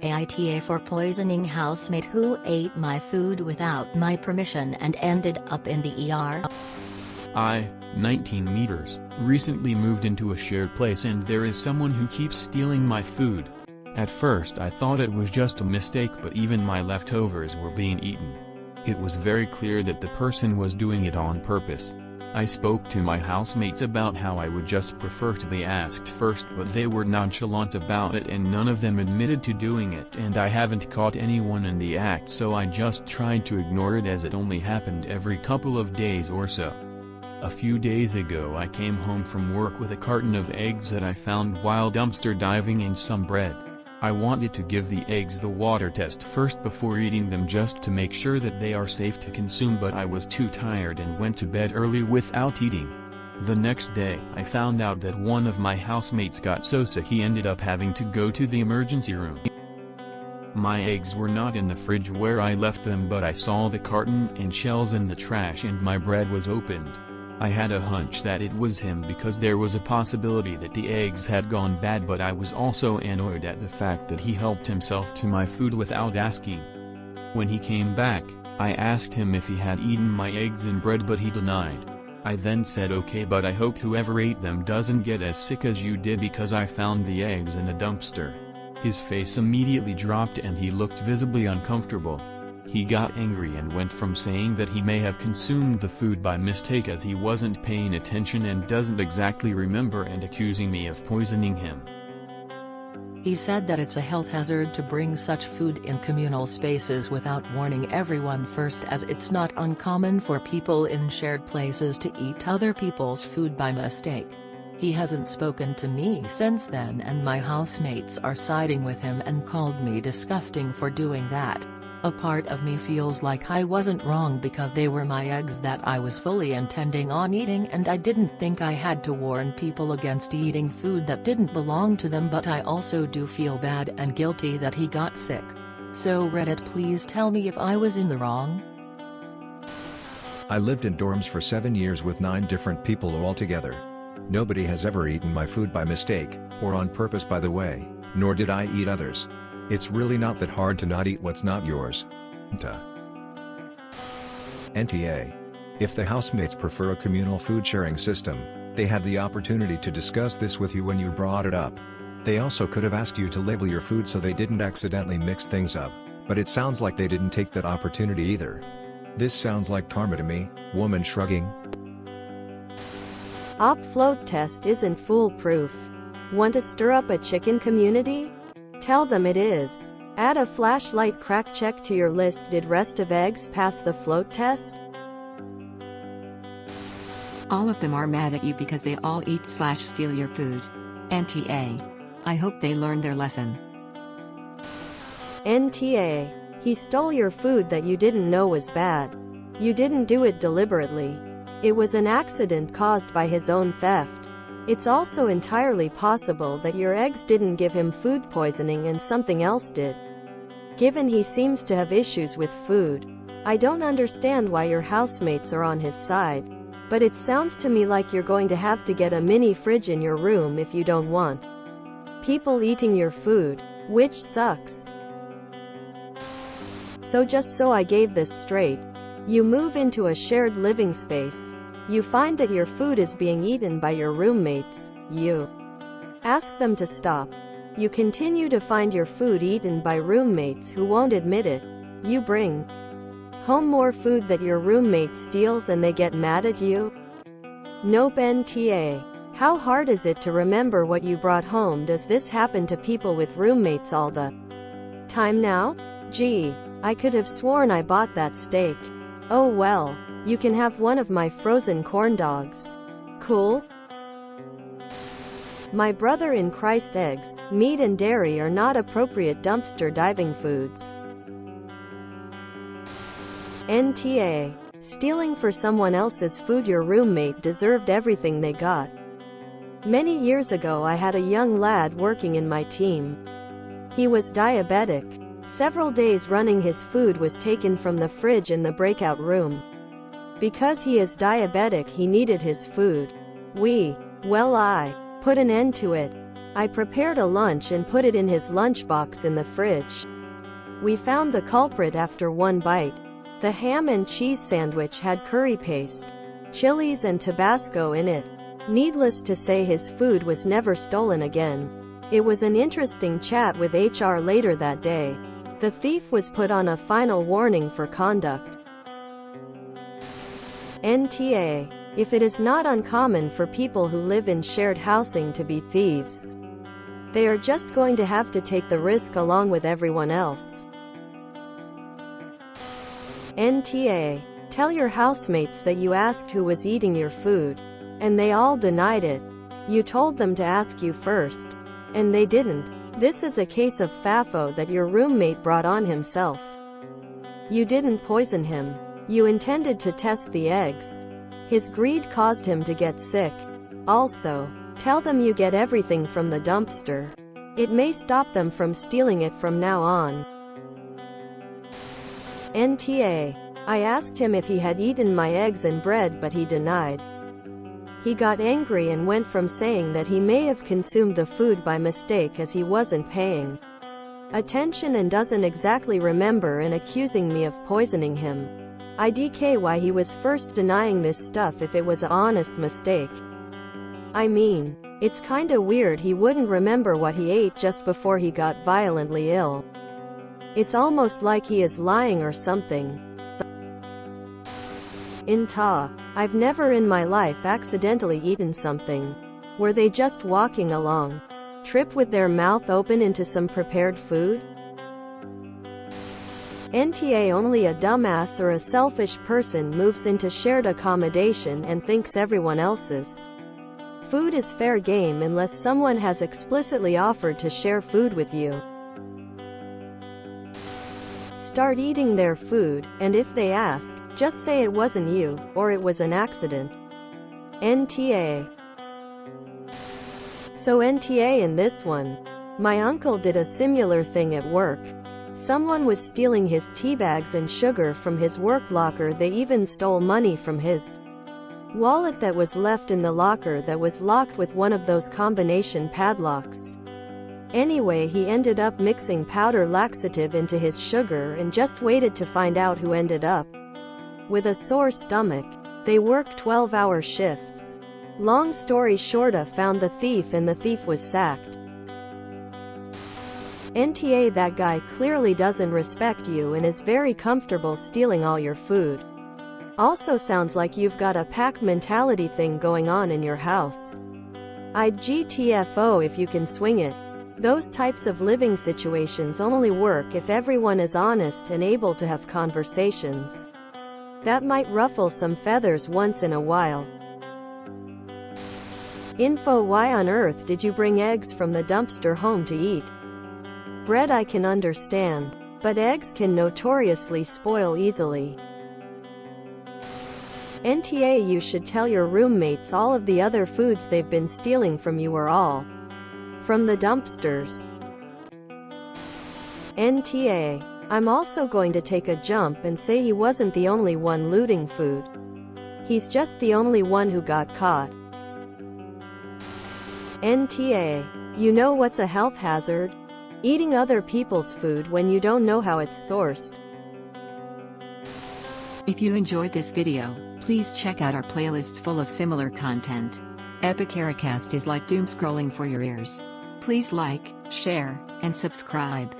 AITA for poisoning housemate who ate my food without my permission and ended up in the ER. I, 19 meters, recently moved into a shared place and there is someone who keeps stealing my food. At first I thought it was just a mistake, but even my leftovers were being eaten. It was very clear that the person was doing it on purpose. I spoke to my housemates about how I would just prefer to be asked first, but they were nonchalant about it and none of them admitted to doing it, and I haven't caught anyone in the act, so I just tried to ignore it as it only happened every couple of days or so. A few days ago I came home from work with a carton of eggs that I found while dumpster diving and some bread. I wanted to give the eggs the water test first before eating them just to make sure that they are safe to consume, but I was too tired and went to bed early without eating. The next day I found out that one of my housemates got so sick he ended up having to go to the emergency room. My eggs were not in the fridge where I left them, but I saw the carton and shells in the trash and my bread was opened. I had a hunch that it was him because there was a possibility that the eggs had gone bad, but I was also annoyed at the fact that he helped himself to my food without asking. When he came back, I asked him if he had eaten my eggs and bread, but he denied. I then said, okay, but I hope whoever ate them doesn't get as sick as you did because I found the eggs in a dumpster. His face immediately dropped and he looked visibly uncomfortable. He got angry and went from saying that he may have consumed the food by mistake as he wasn't paying attention and doesn't exactly remember, and accusing me of poisoning him. He said that it's a health hazard to bring such food in communal spaces without warning everyone first, as it's not uncommon for people in shared places to eat other people's food by mistake. He hasn't spoken to me since then, and my housemates are siding with him and called me disgusting for doing that. A part of me feels like I wasn't wrong because they were my eggs that I was fully intending on eating, and I didn't think I had to warn people against eating food that didn't belong to them, but I also do feel bad and guilty that he got sick. So Reddit, please tell me if I was in the wrong. I lived in dorms for 7 years with 9 different people altogether. Nobody has ever eaten my food by mistake, or on purpose by the way, nor did I eat others. It's really not that hard to not eat what's not yours. NTA. If the housemates prefer a communal food sharing system, they had the opportunity to discuss this with you when you brought it up. They also could have asked you to label your food so they didn't accidentally mix things up, but it sounds like they didn't take that opportunity either. This sounds like karma to me. Woman shrugging. Op float test isn't foolproof. Want to stir up a chicken community? Tell them it is. Add a flashlight crack check to your list. Did rest of eggs pass the float test? All of them are mad at you because they all eat/steal your food. NTA. I hope they learned their lesson. NTA. He stole your food that you didn't know was bad. You didn't do it deliberately. It was an accident caused by his own theft. It's also entirely possible that your eggs didn't give him food poisoning and something else did. Given he seems to have issues with food, I don't understand why your housemates are on his side, but it sounds to me like you're going to have to get a mini fridge in your room if you don't want people eating your food, which sucks. So just so I gave this straight, you move into a shared living space. You find that your food is being eaten by your roommates. You ask them to stop. You continue to find your food eaten by roommates who won't admit it. You bring home more food that your roommate steals and they get mad at you. Nope. NTA. How hard is it to remember what you brought home? Does this happen to people with roommates all the time now? Gee, I could have sworn I bought that steak. Oh well. You can have one of my frozen corn dogs. Cool? My brother in Christ, eggs, meat and dairy are not appropriate dumpster diving foods. NTA. Stealing for someone else's food. Your roommate deserved everything they got. Many years ago I had a young lad working in my team. He was diabetic. Several days running his food was taken from the fridge in the breakout room. Because he is diabetic, he needed his food. I put an end to it. I prepared a lunch and put it in his lunchbox in the fridge. We found the culprit after one bite. The ham and cheese sandwich had curry paste, chilies and Tabasco in it. Needless to say, his food was never stolen again. It was an interesting chat with HR later that day. The thief was put on a final warning for conduct. NTA. If it is not uncommon for people who live in shared housing to be thieves, they are just going to have to take the risk along with everyone else. NTA. Tell your housemates that you asked who was eating your food, and they all denied it. You told them to ask you first, and they didn't. This is a case of FAFO that your roommate brought on himself. You didn't poison him. You intended to test the eggs. His greed caused him to get sick. Also, tell them you get everything from the dumpster. It may stop them from stealing it from now on. NTA. I asked him if he had eaten my eggs and bread, but he denied. He got angry and went from saying that he may have consumed the food by mistake as he wasn't paying attention and doesn't exactly remember, and accusing me of poisoning him. IDK why he was first denying this stuff if it was a honest mistake. I mean, it's kinda weird he wouldn't remember what he ate just before he got violently ill. It's almost like he is lying or something. INTA. I've never in my life accidentally eaten something. Were they just walking along trip with their mouth open into some prepared food? NTA. Only a dumbass or a selfish person moves into shared accommodation and thinks everyone else's food is fair game unless someone has explicitly offered to share food with you. Start eating their food, and if they ask, just say it wasn't you, or it was an accident. NTA. So NTA in this one. My uncle did a similar thing at work. Someone was stealing his tea bags and sugar from his work locker. They even stole money from his wallet that was left in the locker that was locked with one of those combination padlocks. Anyway, he ended up mixing powder laxative into his sugar and just waited to find out who ended up with a sore stomach. They worked 12-hour shifts. Long story short, I found the thief and the thief was sacked. NTA. That guy clearly doesn't respect you and is very comfortable stealing all your food. Also sounds like you've got a pack mentality thing going on in your house. I'd GTFO if you can swing it. Those types of living situations only work if everyone is honest and able to have conversations. That might ruffle some feathers once in a while. Info. Why on earth did you bring eggs from the dumpster home to eat? Bread I can understand, but eggs can notoriously spoil easily. NTA. You should tell your roommates all of the other foods they've been stealing from you are all from the dumpsters. NTA. I'm also going to take a jump and say he wasn't the only one looting food. He's just the only one who got caught. NTA. You know what's a health hazard? Eating other people's food when you don't know how it's sourced. If you enjoyed this video, please check out our playlists full of similar content. AmITheAsshole is like doom scrolling for your ears. Please like, share, and subscribe.